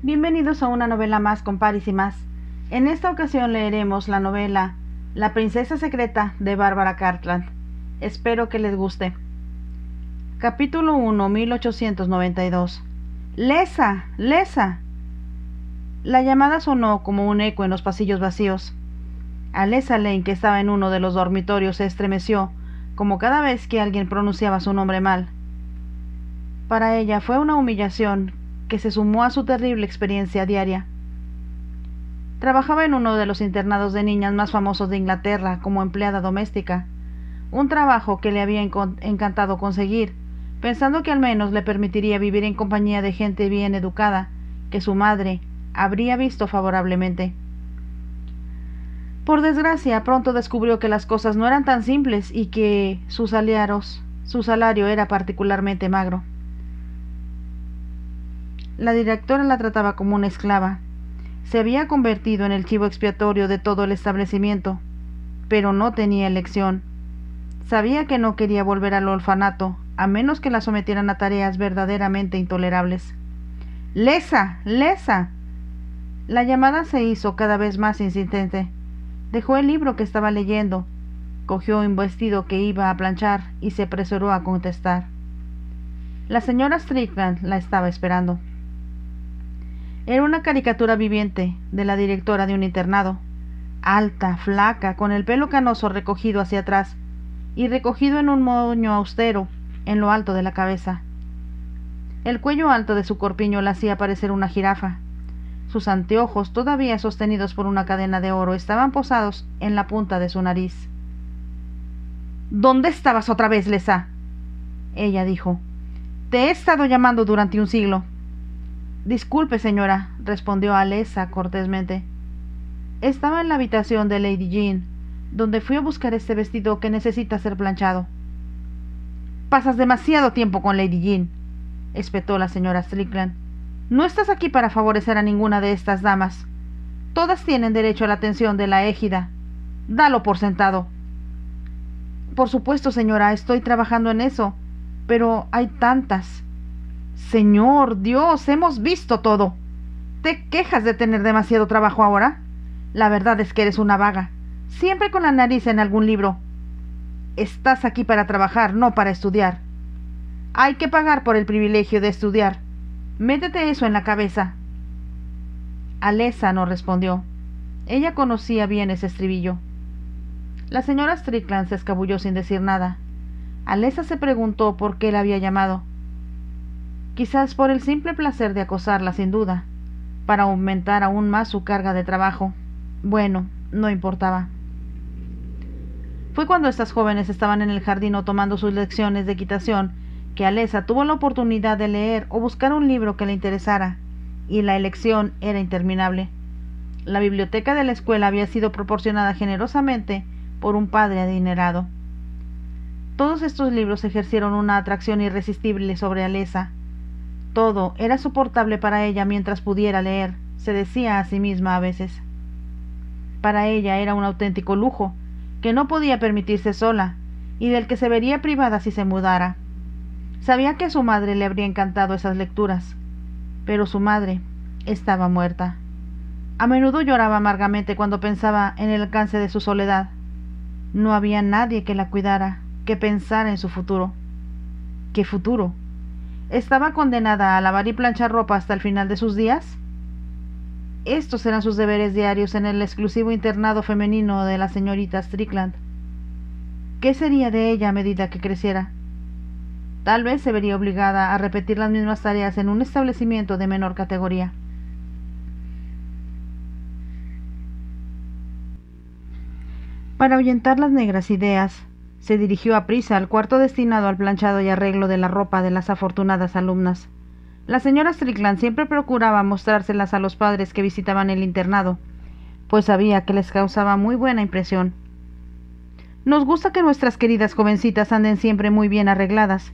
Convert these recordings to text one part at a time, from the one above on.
Bienvenidos a una novela más con Paris y más. En esta ocasión leeremos la novela La princesa secreta de Bárbara Cartland. Espero que les guste. Capítulo 1, 1892. ¡Lesa! ¡Lesa! La llamada sonó como un eco en los pasillos vacíos. Alessa Lane, que estaba en uno de los dormitorios, se estremeció, como cada vez que alguien pronunciaba su nombre mal. Para ella fue una humillación que se sumó a su terrible experiencia diaria. Trabajaba en uno de los internados de niñas más famosos de Inglaterra como empleada doméstica, un trabajo que le había encantado conseguir, pensando que al menos le permitiría vivir en compañía de gente bien educada, que su madre habría visto favorablemente. Por desgracia, pronto descubrió que las cosas no eran tan simples y que su salario era particularmente magro. La directora la trataba como una esclava. Se había convertido en el chivo expiatorio de todo el establecimiento, pero no tenía elección. Sabía que no quería volver al orfanato, a menos que la sometieran a tareas verdaderamente intolerables. ¡Lesa! ¡Lesa! La llamada se hizo cada vez más insistente. Dejó el libro que estaba leyendo, cogió un vestido que iba a planchar y se apresuró a contestar. La señora Strickland la estaba esperando. Era una caricatura viviente de la directora de un internado, alta, flaca, con el pelo canoso recogido hacia atrás y recogido en un moño austero en lo alto de la cabeza. El cuello alto de su corpiño la hacía parecer una jirafa. Sus anteojos, todavía sostenidos por una cadena de oro, estaban posados en la punta de su nariz. ¿Dónde estabas otra vez, Lesa? Ella dijo. Te he estado llamando durante un siglo. Disculpe, señora, respondió Alessa cortésmente. Estaba en la habitación de Lady Jean, donde fui a buscar este vestido que necesita ser planchado. Pasas demasiado tiempo con Lady Jean, espetó la señora Strickland. No estás aquí para favorecer a ninguna de estas damas. Todas tienen derecho a la atención de la égida. Dalo por sentado. Por supuesto, señora, estoy trabajando en eso, pero hay tantas. Señor Dios, hemos visto todo. ¿Te quejas de tener demasiado trabajo ahora? La verdad es que eres una vaga, siempre con la nariz en algún libro. Estás aquí para trabajar, no para estudiar. Hay que pagar por el privilegio de estudiar. Métete eso en la cabeza. Alessa no respondió. Ella conocía bien ese estribillo. La señora Strickland se escabulló sin decir nada. Alessa se preguntó por qué la había llamado. Quizás por el simple placer de acosarla, sin duda, para aumentar aún más su carga de trabajo. Bueno, no importaba. Fue cuando estas jóvenes estaban en el jardín o tomando sus lecciones de equitación que Alessa tuvo la oportunidad de leer o buscar un libro que le interesara, y la elección era interminable. La biblioteca de la escuela había sido proporcionada generosamente por un padre adinerado. Todos estos libros ejercieron una atracción irresistible sobre Alessa. Todo era soportable para ella mientras pudiera leer, se decía a sí misma a veces. Para ella era un auténtico lujo, que no podía permitirse sola, y del que se vería privada si se mudara. Sabía que a su madre le habría encantado esas lecturas, pero su madre estaba muerta. A menudo lloraba amargamente cuando pensaba en el alcance de su soledad. No había nadie que la cuidara, que pensara en su futuro. ¿Qué futuro? ¿Estaba condenada a lavar y planchar ropa hasta el final de sus días? Estos eran sus deberes diarios en el exclusivo internado femenino de la señorita Strickland. ¿Qué sería de ella a medida que creciera? Tal vez se vería obligada a repetir las mismas tareas en un establecimiento de menor categoría. Para ahuyentar las negras ideas, se dirigió aprisa al cuarto destinado al planchado y arreglo de la ropa de las afortunadas alumnas. La señora Strickland siempre procuraba mostrárselas a los padres que visitaban el internado, pues sabía que les causaba muy buena impresión. Nos gusta que nuestras queridas jovencitas anden siempre muy bien arregladas,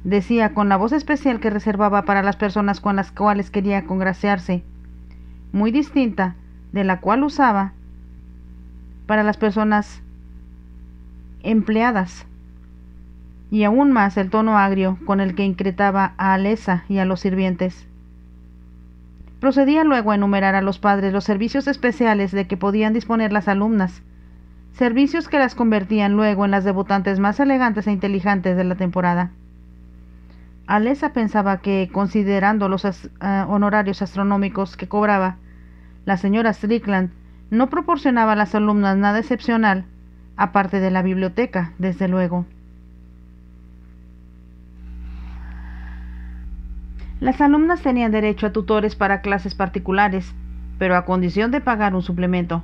decía con la voz especial que reservaba para las personas con las cuales quería congraciarse, muy distinta de la cual usaba para las personas empleadas, y aún más el tono agrio con el que increpaba a Alessa y a los sirvientes. Procedía luego a enumerar a los padres los servicios especiales de que podían disponer las alumnas, servicios que las convertían luego en las debutantes más elegantes e inteligentes de la temporada. Alessa pensaba que, considerando los honorarios astronómicos que cobraba, la señora Strickland no proporcionaba a las alumnas nada excepcional, aparte de la biblioteca, desde luego. Las alumnas tenían derecho a tutores para clases particulares, pero a condición de pagar un suplemento.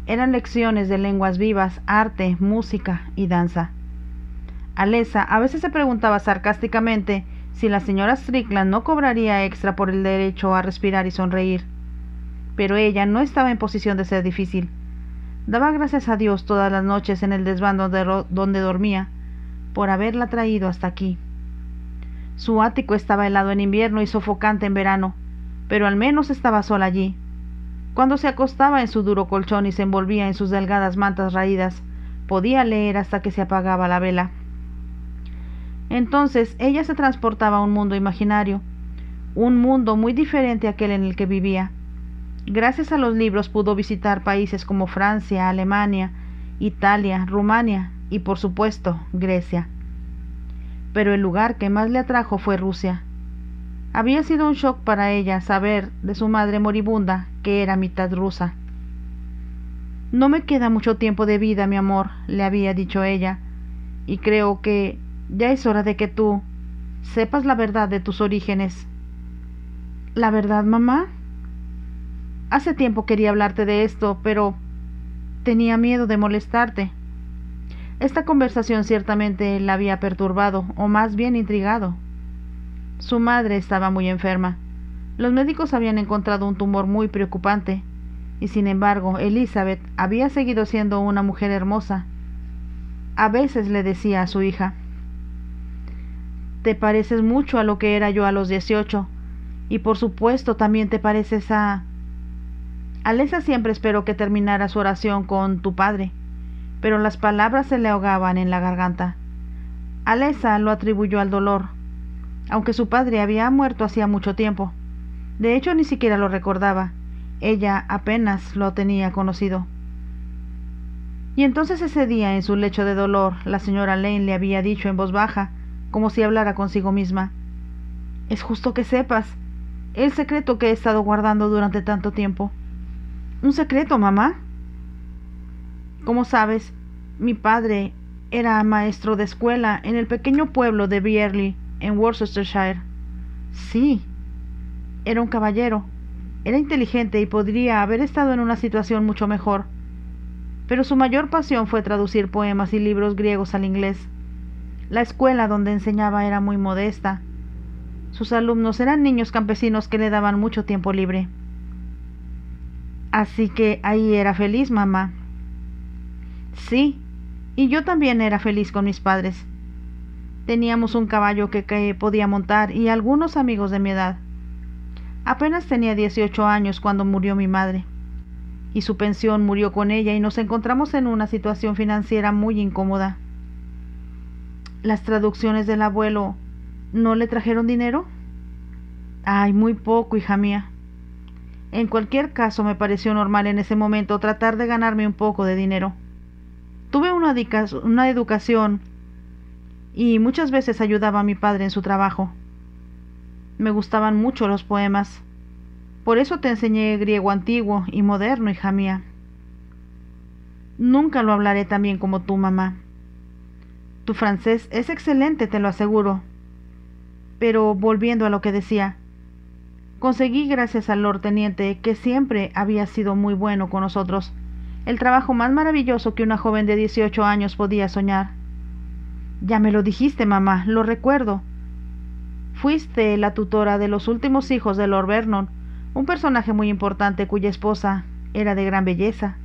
Eran lecciones de lenguas vivas, arte, música y danza. Alessa a veces se preguntaba sarcásticamente si la señora Strickland no cobraría extra por el derecho a respirar y sonreír. Pero ella no estaba en posición de ser difícil. Daba gracias a Dios todas las noches en el desván donde dormía, por haberla traído hasta aquí. Su ático estaba helado en invierno y sofocante en verano, pero al menos estaba sola allí. Cuando se acostaba en su duro colchón y se envolvía en sus delgadas mantas raídas, podía leer hasta que se apagaba la vela. Entonces ella se transportaba a un mundo imaginario, un mundo muy diferente a aquel en el que vivía. Gracias a los libros pudo visitar países como Francia, Alemania, Italia, Rumania y, por supuesto, Grecia. Pero el lugar que más le atrajo fue Rusia. Había sido un shock para ella saber de su madre moribunda que era mitad rusa. «No me queda mucho tiempo de vida, mi amor», le había dicho ella, «y creo que ya es hora de que tú sepas la verdad de tus orígenes». «¿La verdad, mamá?» «Hace tiempo quería hablarte de esto, pero tenía miedo de molestarte». Esta conversación ciertamente la había perturbado, o más bien intrigado. Su madre estaba muy enferma. Los médicos habían encontrado un tumor muy preocupante, y sin embargo Elizabeth había seguido siendo una mujer hermosa. A veces le decía a su hija: «Te pareces mucho a lo que era yo a los 18, y por supuesto también te pareces a...». Alessa siempre esperó que terminara su oración con «tu padre», pero las palabras se le ahogaban en la garganta. Alessa lo atribuyó al dolor, aunque su padre había muerto hacía mucho tiempo. De hecho, ni siquiera lo recordaba. Ella apenas lo tenía conocido. Y entonces ese día, en su lecho de dolor, la señora Lane le había dicho en voz baja, como si hablara consigo misma: «Es justo que sepas el secreto que he estado guardando durante tanto tiempo». «¿Un secreto, mamá?» «Como sabes, mi padre era maestro de escuela en el pequeño pueblo de Byerley, en Worcestershire». «Sí». «Era un caballero, era inteligente y podría haber estado en una situación mucho mejor, pero su mayor pasión fue traducir poemas y libros griegos al inglés. La escuela donde enseñaba era muy modesta. Sus alumnos eran niños campesinos que le daban mucho tiempo libre». «Así que ahí era feliz, mamá». «Sí, y yo también era feliz con mis padres. Teníamos un caballo que podía montar y algunos amigos de mi edad. Apenas tenía 18 años cuando murió mi madre, y su pensión murió con ella y nos encontramos en una situación financiera muy incómoda». «¿Las traducciones del abuelo no le trajeron dinero?» «Ay, muy poco, hija mía. En cualquier caso, me pareció normal en ese momento tratar de ganarme un poco de dinero. Tuve una educación y muchas veces ayudaba a mi padre en su trabajo. Me gustaban mucho los poemas. Por eso te enseñé griego antiguo y moderno, hija mía. Nunca lo hablaré tan bien como tú, mamá. Tu francés es excelente, te lo aseguro». Pero volviendo a lo que decía, conseguí, gracias al Lord Teniente, que siempre había sido muy bueno con nosotros, el trabajo más maravilloso que una joven de 18 años podía soñar. «Ya me lo dijiste, mamá, lo recuerdo. Fuiste la tutora de los últimos hijos de Lord Vernon, un personaje muy importante cuya esposa era de gran belleza.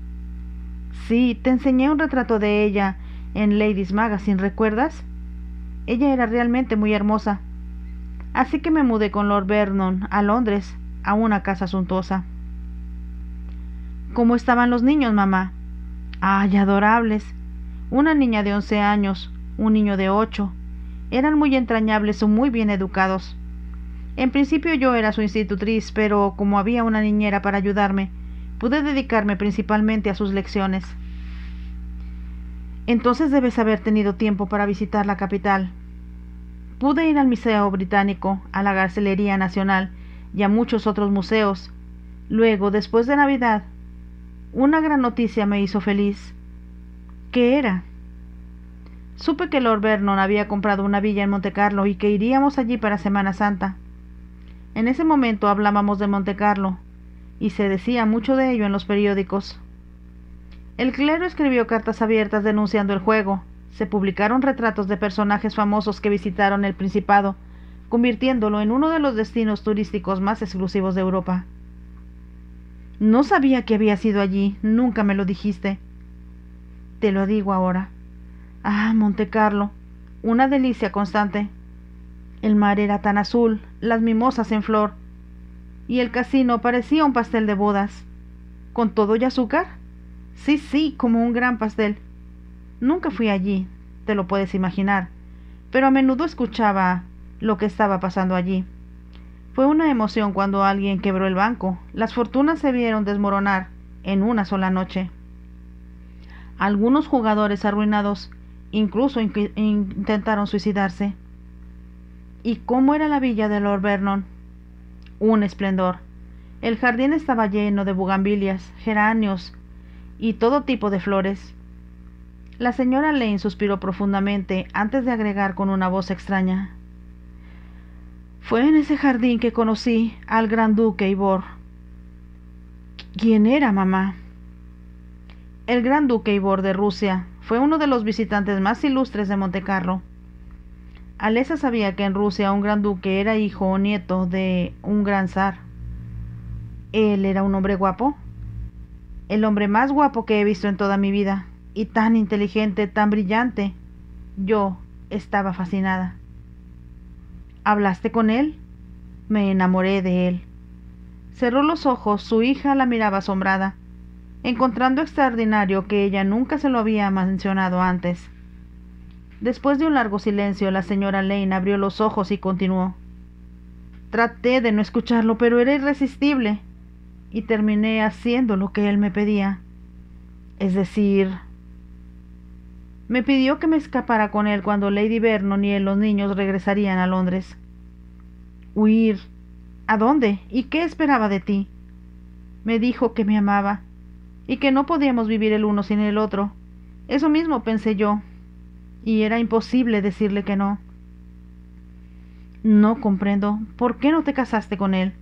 Sí, te enseñé un retrato de ella en Ladies Magazine, ¿recuerdas? Ella era realmente muy hermosa. Así que me mudé con Lord Vernon a Londres, a una casa suntuosa». «¿Cómo estaban los niños, mamá?» «Ay, adorables. Una niña de 11 años, un niño de 8. Eran muy entrañables y muy bien educados. En principio yo era su institutriz, pero como había una niñera para ayudarme, pude dedicarme principalmente a sus lecciones. Entonces debes haber tenido tiempo para visitar la capital. Pude ir al Museo Británico, a la Gacelería Nacional y a muchos otros museos. Luego, después de Navidad, una gran noticia me hizo feliz. ¿Qué era? Supe que Lord Vernon había comprado una villa en Montecarlo y que iríamos allí para Semana Santa. En ese momento hablábamos de Montecarlo, y se decía mucho de ello en los periódicos. El clero escribió cartas abiertas denunciando el juego. Se publicaron retratos de personajes famosos que visitaron el Principado, convirtiéndolo en uno de los destinos turísticos más exclusivos de Europa. No sabía que había sido allí, nunca me lo dijiste. Te lo digo ahora. Ah, Montecarlo, una delicia constante. El mar era tan azul, las mimosas en flor, y el casino parecía un pastel de bodas. ¿Con todo y azúcar? Sí, como un gran pastel. Nunca fui allí, te lo puedes imaginar, pero a menudo escuchaba lo que estaba pasando allí. Fue una emoción cuando alguien quebró el banco. Las fortunas se vieron desmoronar en una sola noche. Algunos jugadores arruinados incluso intentaron suicidarse. ¿Y cómo era la villa de Lord Vernon? Un esplendor. El jardín estaba lleno de bugambilias, geranios y todo tipo de flores. La señora Lane suspiró profundamente antes de agregar con una voz extraña: fue en ese jardín que conocí al gran duque Ivor. ¿Quién era, mamá? El gran duque Ivor de Rusia fue uno de los visitantes más ilustres de Montecarlo. Alesa sabía que en Rusia un gran duque era hijo o nieto de un gran zar. ¿Él era un hombre guapo? El hombre más guapo que he visto en toda mi vida, y tan inteligente, tan brillante. Yo estaba fascinada. ¿Hablaste con él? Me enamoré de él. Cerró los ojos, su hija la miraba asombrada, encontrando extraordinario que ella nunca se lo había mencionado antes. Después de un largo silencio, la señora Lane abrió los ojos y continuó: traté de no escucharlo, pero era irresistible, y terminé haciendo lo que él me pedía. Es decir, me pidió que me escapara con él cuando Lady Vernon y los niños regresarían a Londres. ¿Huir? ¿A dónde? ¿Y qué esperaba de ti? Me dijo que me amaba, y que no podíamos vivir el uno sin el otro. Eso mismo pensé yo, y era imposible decirle que no. No comprendo. ¿Por qué no te casaste con él?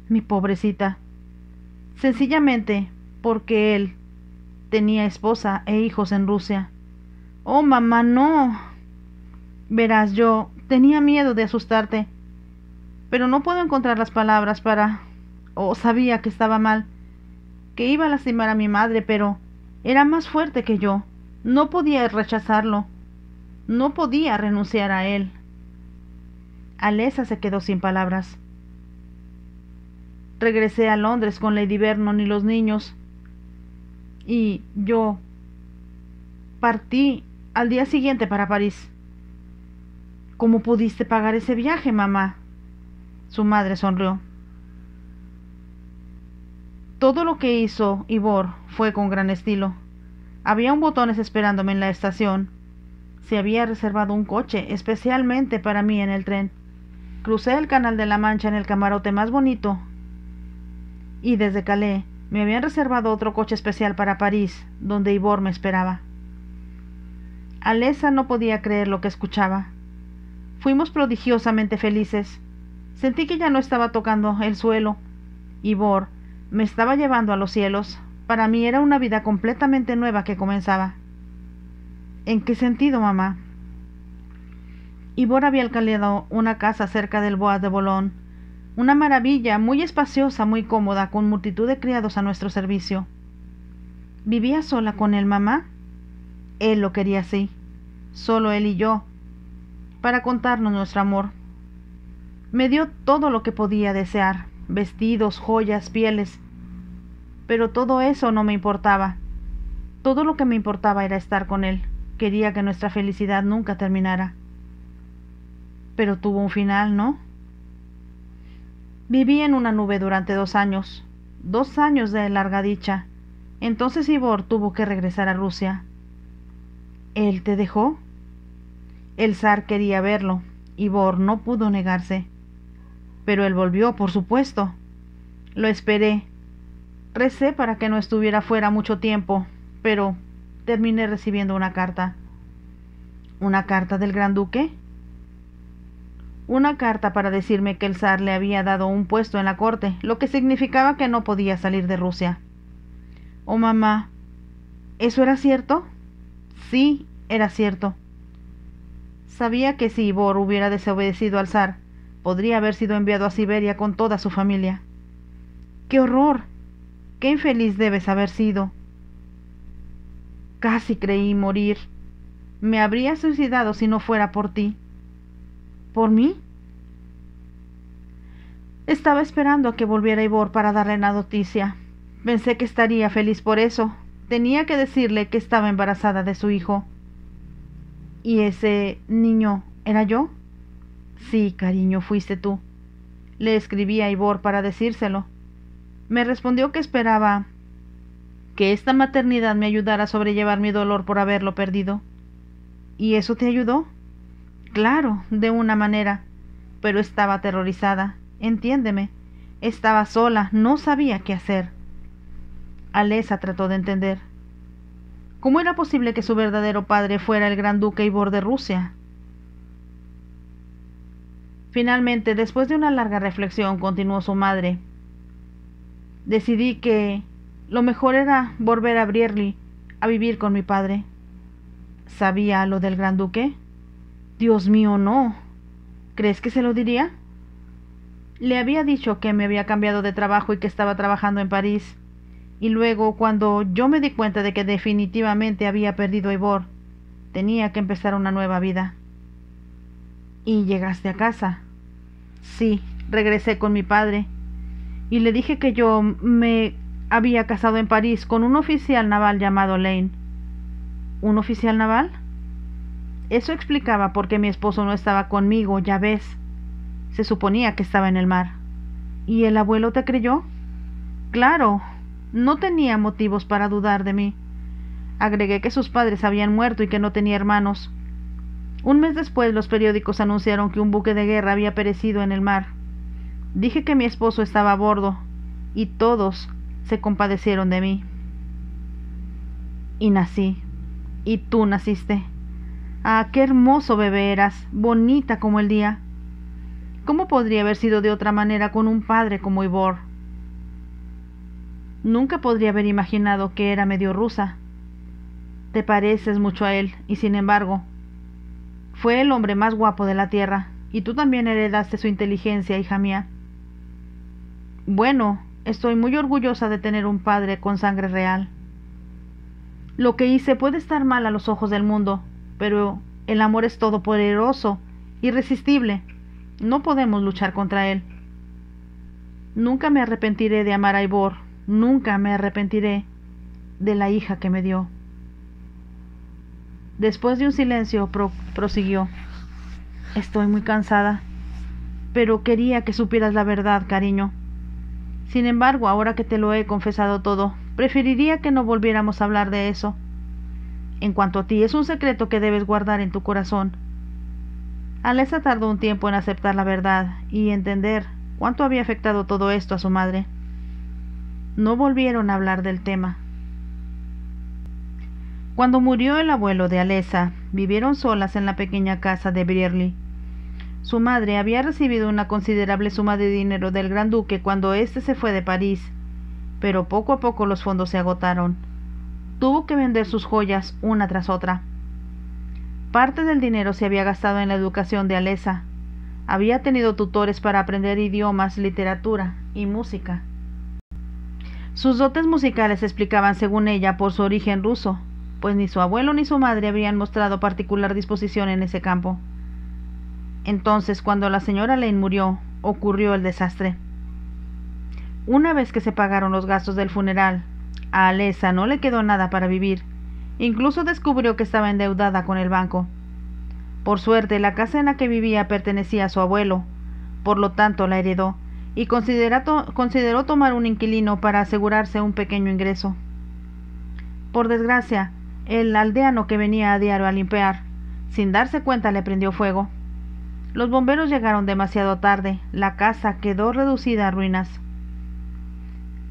Mi pobrecita. Sencillamente porque él tenía esposa e hijos en Rusia. Oh, mamá, no. Verás, yo tenía miedo de asustarte, pero no puedo encontrar las palabras para... Oh, sabía que estaba mal, que iba a lastimar a mi madre, pero era más fuerte que yo. No podía rechazarlo. No podía renunciar a él. Alesa se quedó sin palabras. Regresé a Londres con Lady Vernon y los niños, y yo partí al día siguiente para París. ¿Cómo pudiste pagar ese viaje, mamá? Su madre sonrió. Todo lo que hizo Ivor fue con gran estilo. Había un botones esperándome en la estación. Se había reservado un coche especialmente para mí en el tren. Crucé el Canal de la Mancha en el camarote más bonito, y desde Calais me habían reservado otro coche especial para París, donde Ivor me esperaba. Alesa no podía creer lo que escuchaba. Fuimos prodigiosamente felices. Sentí que ya no estaba tocando el suelo. Ivor me estaba llevando a los cielos. Para mí era una vida completamente nueva que comenzaba. ¿En qué sentido, mamá? Ivor había alquilado una casa cerca del Bois de Boulogne, una maravilla, muy espaciosa, muy cómoda, con multitud de criados a nuestro servicio. ¿Vivía sola con él, mamá? Él lo quería así, solo él y yo, para contarnos nuestro amor. Me dio todo lo que podía desear, vestidos, joyas, pieles, pero todo eso no me importaba. Todo lo que me importaba era estar con él. Quería que nuestra felicidad nunca terminara. Pero tuvo un final, ¿no? Viví en una nube durante 2 años, 2 años de larga dicha. Entonces Ivor tuvo que regresar a Rusia. ¿Él te dejó? El zar quería verlo. Ivor no pudo negarse. Pero él volvió, por supuesto. Lo esperé. Recé para que no estuviera fuera mucho tiempo, pero terminé recibiendo una carta. ¿Una carta del Gran Duque? Una carta para decirme que el zar le había dado un puesto en la corte, lo que significaba que no podía salir de Rusia. Oh, mamá, ¿eso era cierto? Sí, era cierto. Sabía que si Ivor hubiera desobedecido al zar, podría haber sido enviado a Siberia con toda su familia. ¡Qué horror! ¡Qué infeliz debes haber sido! Casi creí morir. Me habría suicidado si no fuera por ti. ¿Por mí? Estaba esperando a que volviera Ivor para darle la noticia. Pensé que estaría feliz por eso. Tenía que decirle que estaba embarazada de su hijo. ¿Y ese niño era yo? Sí, cariño, fuiste tú. Le escribí a Ivor para decírselo. Me respondió que esperaba que esta maternidad me ayudara a sobrellevar mi dolor por haberlo perdido. ¿Y eso te ayudó? Claro, de una manera, pero estaba aterrorizada. Entiéndeme, estaba sola, no sabía qué hacer. Alesa trató de entender. ¿Cómo era posible que su verdadero padre fuera el gran duque Ivor de Rusia? Finalmente, después de una larga reflexión, continuó su madre. Decidí que lo mejor era volver a Brierly a vivir con mi padre. ¿Sabía lo del gran duque? Dios mío, no. ¿Crees que se lo diría? Le había dicho que me había cambiado de trabajo y que estaba trabajando en París. Y luego, cuando yo me di cuenta de que definitivamente había perdido a Ivor, tenía que empezar una nueva vida. ¿Y llegaste a casa? Sí, regresé con mi padre. Y le dije que yo me había casado en París con un oficial naval llamado Lane. ¿Un oficial naval? Eso explicaba por qué mi esposo no estaba conmigo, ya ves. Se suponía que estaba en el mar. ¿Y el abuelo te creyó? Claro, no tenía motivos para dudar de mí. Agregué que sus padres habían muerto y que no tenía hermanos. Un mes después los periódicos anunciaron que un buque de guerra había perecido en el mar. Dije que mi esposo estaba a bordo, y todos se compadecieron de mí. Y nací, y tú naciste. Ah, qué hermoso bebé eras, bonita como el día. ¿Cómo podría haber sido de otra manera con un padre como Ivor? Nunca podría haber imaginado que era medio rusa. Te pareces mucho a él, y sin embargo, fue el hombre más guapo de la tierra, y tú también heredaste su inteligencia, hija mía. Bueno, estoy muy orgullosa de tener un padre con sangre real. Lo que hice puede estar mal a los ojos del mundo, pero el amor es todopoderoso, irresistible. No podemos luchar contra él. Nunca me arrepentiré de amar a Ivor, nunca me arrepentiré de la hija que me dio. Después de un silencio, prosiguió. Estoy muy cansada, pero quería que supieras la verdad, cariño. Sin embargo, ahora que te lo he confesado todo, preferiría que no volviéramos a hablar de eso. En cuanto a ti, es un secreto que debes guardar en tu corazón. Alesa tardó un tiempo en aceptar la verdad y entender cuánto había afectado todo esto a su madre. No volvieron a hablar del tema. Cuando murió el abuelo de Alesa, vivieron solas en la pequeña casa de Brierly. Su madre había recibido una considerable suma de dinero del gran duque cuando éste se fue de París, pero poco a poco los fondos se agotaron. Tuvo que vender sus joyas una tras otra. Parte del dinero se había gastado en la educación de Alesa. Había tenido tutores para aprender idiomas, literatura y música. Sus dotes musicales se explicaban, según ella, por su origen ruso, pues ni su abuelo ni su madre habían mostrado particular disposición en ese campo. Entonces, cuando la señora Lane murió, ocurrió el desastre. Una vez que se pagaron los gastos del funeral, a Alesa no le quedó nada para vivir. Incluso descubrió que estaba endeudada con el banco. Por suerte, la casa en la que vivía pertenecía a su abuelo, por lo tanto la heredó, y consideró tomar un inquilino para asegurarse un pequeño ingreso. Por desgracia, el aldeano que venía a diario a limpiar, sin darse cuenta, le prendió fuego. Los bomberos llegaron demasiado tarde, la casa quedó reducida a ruinas.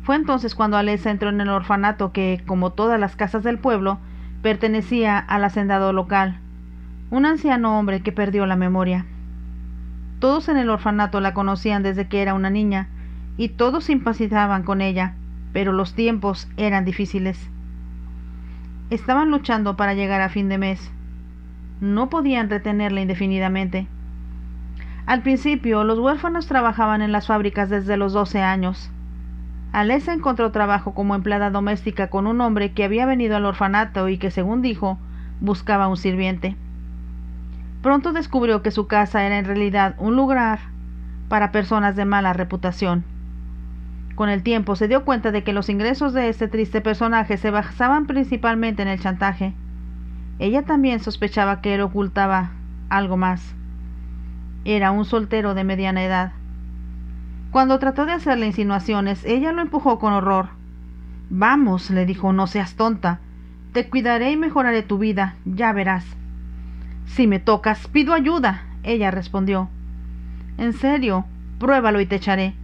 Fue entonces cuando Alessa entró en el orfanato que, como todas las casas del pueblo, pertenecía al hacendado local, un anciano hombre que perdió la memoria. Todos en el orfanato la conocían desde que era una niña, y todos simpatizaban con ella, pero los tiempos eran difíciles. Estaban luchando para llegar a fin de mes. No podían retenerla indefinidamente. Al principio, los huérfanos trabajaban en las fábricas desde los 12 años. Alessa encontró trabajo como empleada doméstica con un hombre que había venido al orfanato y que, según dijo, buscaba un sirviente. Pronto descubrió que su casa era en realidad un lugar para personas de mala reputación. Con el tiempo se dio cuenta de que los ingresos de este triste personaje se basaban principalmente en el chantaje. Ella también sospechaba que él ocultaba algo más. Era un soltero de mediana edad. Cuando trató de hacerle insinuaciones, ella lo empujó con horror. «Vamos», le dijo, «no seas tonta. Te cuidaré y mejoraré tu vida, ya verás». «Si me tocas, pido ayuda», ella respondió. «En serio, pruébalo y te echaré.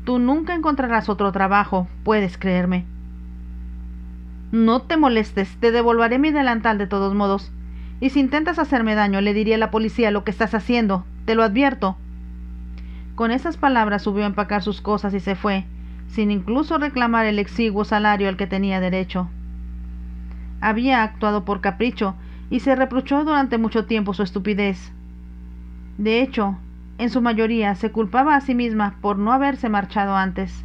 Tú nunca encontrarás otro trabajo, puedes creerme». «No te molestes, te devolveré mi delantal de todos modos. Y si intentas hacerme daño, le diré a la policía lo que estás haciendo, te lo advierto». Con esas palabras subió a empacar sus cosas y se fue, sin incluso reclamar el exiguo salario al que tenía derecho. Había actuado por capricho y se reprochó durante mucho tiempo su estupidez. De hecho, en su mayoría se culpaba a sí misma por no haberse marchado antes.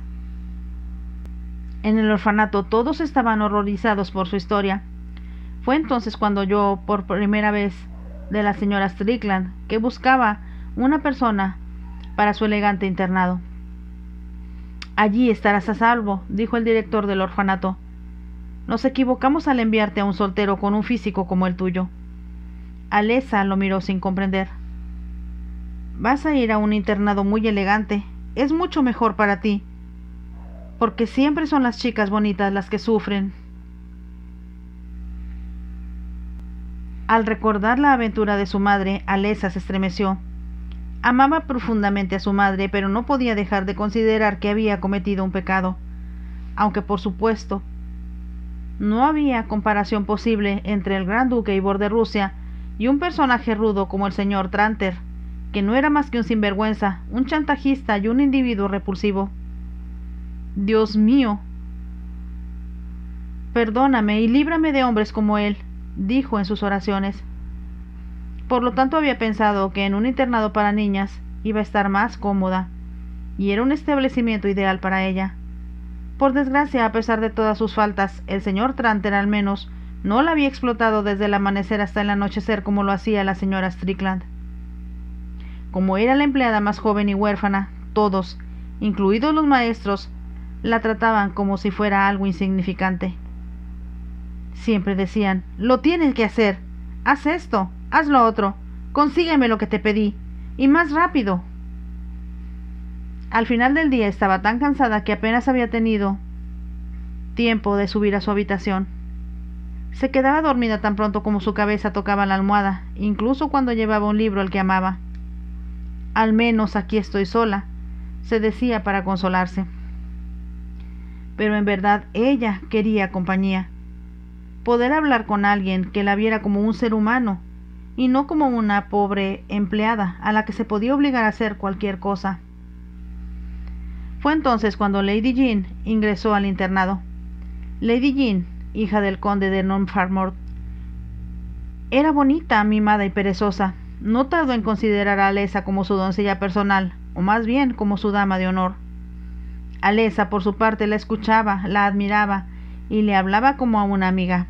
En el orfanato todos estaban horrorizados por su historia. Fue entonces cuando oyó por primera vez de la señora Strickland, que buscaba una persona para su elegante internado. «Allí estarás a salvo», dijo el director del orfanato. «Nos equivocamos al enviarte a un soltero con un físico como el tuyo». Alessa lo miró sin comprender. «Vas a ir a un internado muy elegante. Es mucho mejor para ti, porque siempre son las chicas bonitas las que sufren». Al recordar la aventura de su madre, Alessa se estremeció. Amaba profundamente a su madre, pero no podía dejar de considerar que había cometido un pecado, aunque por supuesto no había comparación posible entre el gran duque Ivor de Rusia y un personaje rudo como el señor Tranter, que no era más que un sinvergüenza, un chantajista y un individuo repulsivo. «Dios mío, perdóname y líbrame de hombres como él», dijo en sus oraciones. Por lo tanto había pensado que en un internado para niñas iba a estar más cómoda, y era un establecimiento ideal para ella. Por desgracia, a pesar de todas sus faltas, el señor Tranter al menos no la había explotado desde el amanecer hasta el anochecer como lo hacía la señora Strickland. Como era la empleada más joven y huérfana, todos, incluidos los maestros, la trataban como si fuera algo insignificante. Siempre decían: «Lo tienes que hacer, haz esto, haz lo otro, consígueme lo que te pedí, y más rápido». Al final del día estaba tan cansada que apenas había tenido tiempo de subir a su habitación. Se quedaba dormida tan pronto como su cabeza tocaba la almohada, incluso cuando llevaba un libro al que amaba. «Al menos aquí estoy sola», se decía para consolarse. Pero en verdad ella quería compañía. Poder hablar con alguien que la viera como un ser humano y no como una pobre empleada a la que se podía obligar a hacer cualquier cosa. Fue entonces cuando Lady Jean ingresó al internado. Lady Jean, hija del conde de Dunfermline, era bonita, mimada y perezosa. No tardó en considerar a Alessa como su doncella personal, o más bien como su dama de honor. Alessa, por su parte, la escuchaba, la admiraba y le hablaba como a una amiga.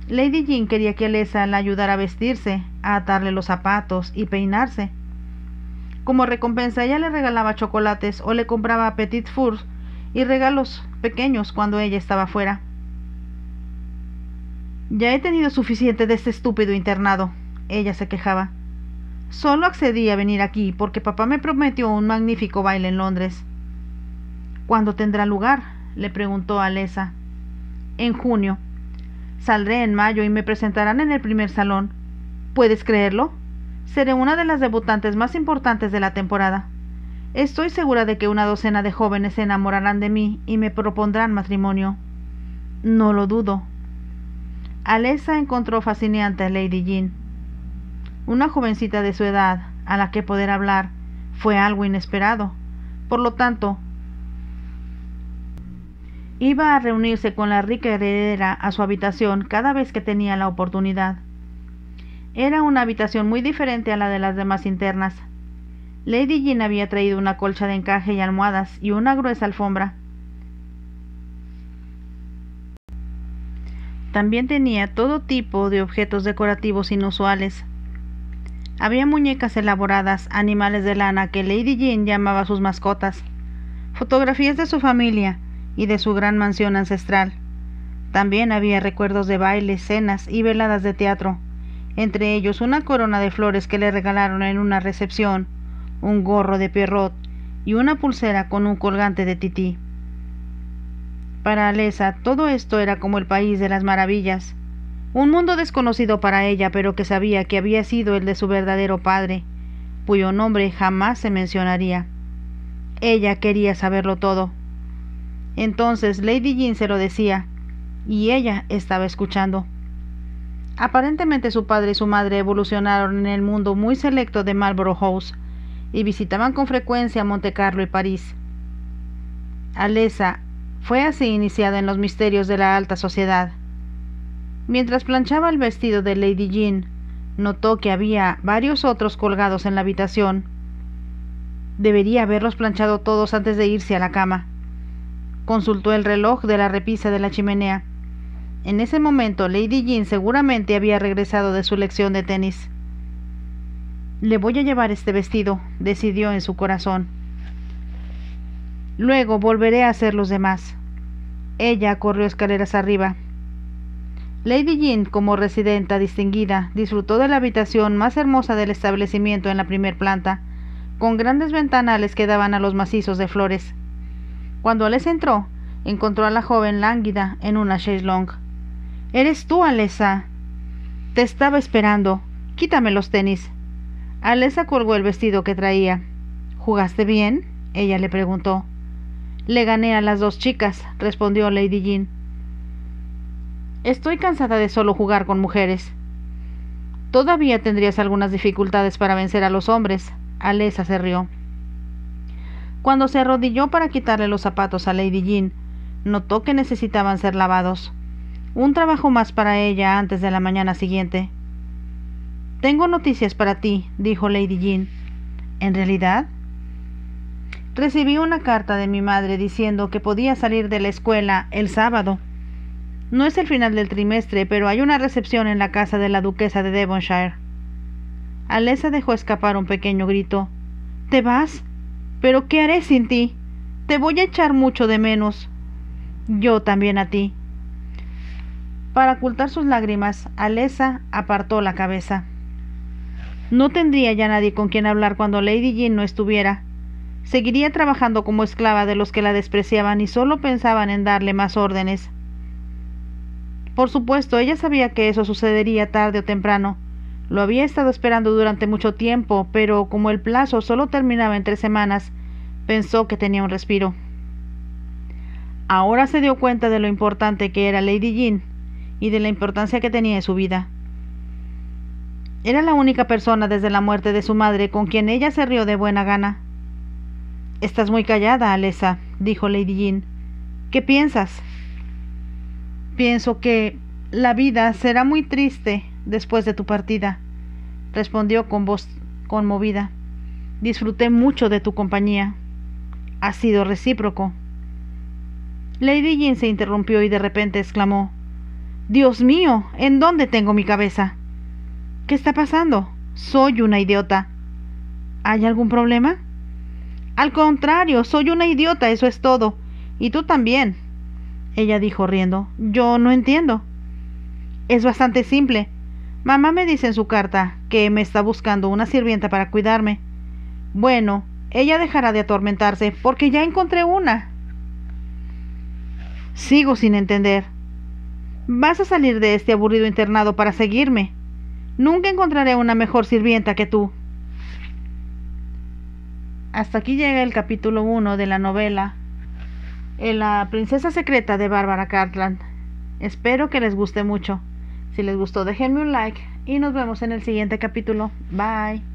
Lady Jean quería que Alessa la ayudara a vestirse, a atarle los zapatos y peinarse. Como recompensa, ella le regalaba chocolates o le compraba petit fours y regalos pequeños cuando ella estaba fuera. «Ya he tenido suficiente de este estúpido internado», ella se quejaba. Solo accedí a venir aquí porque papá me prometió un magnífico baile en Londres. ¿Cuándo tendrá lugar?, le preguntó Alessa. En junio. Saldré en mayo y me presentarán en el primer salón. ¿Puedes creerlo? Seré una de las debutantes más importantes de la temporada. Estoy segura de que una docena de jóvenes se enamorarán de mí y me propondrán matrimonio. No lo dudo. Alessa encontró fascinante a Lady Jean. Una jovencita de su edad, a la que poder hablar, fue algo inesperado. Por lo tanto, iba a reunirse con la rica heredera a su habitación cada vez que tenía la oportunidad. Era una habitación muy diferente a la de las demás internas. Lady Jean había traído una colcha de encaje y almohadas y una gruesa alfombra. También tenía todo tipo de objetos decorativos inusuales. Había muñecas elaboradas, animales de lana que Lady Jean llamaba sus mascotas, fotografías de su familia y de su gran mansión ancestral. También había recuerdos de bailes, cenas y veladas de teatro, entre ellos una corona de flores que le regalaron en una recepción, un gorro de Pierrot y una pulsera con un colgante de tití. Para Alessa todo esto era como el país de las maravillas, un mundo desconocido para ella, pero que sabía que había sido el de su verdadero padre, cuyo nombre jamás se mencionaría. Ella quería saberlo todo. Entonces Lady Jean se lo decía, y ella estaba escuchando. Aparentemente su padre y su madre evolucionaron en el mundo muy selecto de Marlborough House, y visitaban con frecuencia Montecarlo y París. Alessa fue así iniciada en los misterios de la alta sociedad. Mientras planchaba el vestido de Lady Jean, notó que había varios otros colgados en la habitación. Debería haberlos planchado todos antes de irse a la cama. Consultó el reloj de la repisa de la chimenea. En ese momento Lady Jean seguramente había regresado de su lección de tenis. Le voy a llevar este vestido, decidió en su corazón. Luego volveré a hacer los demás. Ella corrió escaleras arriba. Lady Jean, como residenta distinguida, disfrutó de la habitación más hermosa del establecimiento en la primer planta, con grandes ventanales que daban a los macizos de flores. Cuando Alessa entró, encontró a la joven lánguida en una chaise longue. «¿Eres tú, Alessa?» «Te estaba esperando. Quítame los tenis». Alessa colgó el vestido que traía. «¿Jugaste bien?», ella le preguntó. «Le gané a las dos chicas», respondió Lady Jean. «Estoy cansada de solo jugar con mujeres». «Todavía tendrías algunas dificultades para vencer a los hombres», Alessa se rió. Cuando se arrodilló para quitarle los zapatos a Lady Jean, notó que necesitaban ser lavados. Un trabajo más para ella antes de la mañana siguiente. «Tengo noticias para ti», dijo Lady Jean. «¿En realidad?» «Recibí una carta de mi madre diciendo que podía salir de la escuela el sábado. No es el final del trimestre, pero hay una recepción en la casa de la duquesa de Devonshire». Alessa dejó escapar un pequeño grito. «¿Te vas? ¿Pero qué haré sin ti? Te voy a echar mucho de menos». «Yo también a ti». Para ocultar sus lágrimas, Alessa apartó la cabeza. No tendría ya nadie con quien hablar cuando Lady Jean no estuviera. Seguiría trabajando como esclava de los que la despreciaban y solo pensaban en darle más órdenes. Por supuesto, ella sabía que eso sucedería tarde o temprano. Lo había estado esperando durante mucho tiempo, pero como el plazo solo terminaba en 3 semanas, pensó que tenía un respiro. Ahora se dio cuenta de lo importante que era Lady Jean y de la importancia que tenía en su vida. Era la única persona desde la muerte de su madre con quien ella se rió de buena gana. «Estás muy callada, Alessa», dijo Lady Jean. «¿Qué piensas?» «Pienso que la vida será muy triste después de tu partida», respondió con voz conmovida. «Disfruté mucho de tu compañía. Ha sido recíproco». Lady Jean se interrumpió y de repente exclamó: «Dios mío, ¿en dónde tengo mi cabeza? ¿Qué está pasando? Soy una idiota». «¿Hay algún problema?» «Al contrario, soy una idiota, eso es todo. Y tú también», ella dijo riendo. «Yo no entiendo». «Es bastante simple. Mamá me dice en su carta que me está buscando una sirvienta para cuidarme. Bueno, ella dejará de atormentarse porque ya encontré una. Sigo sin entender. Vas a salir de este aburrido internado para seguirme. Nunca encontraré una mejor sirvienta que tú. Hasta aquí llega el capítulo 1 de la novela La princesa secreta de Bárbara Cartland. Espero que les guste mucho. Si les gustó, déjenme un like y nos vemos en el siguiente capítulo. Bye.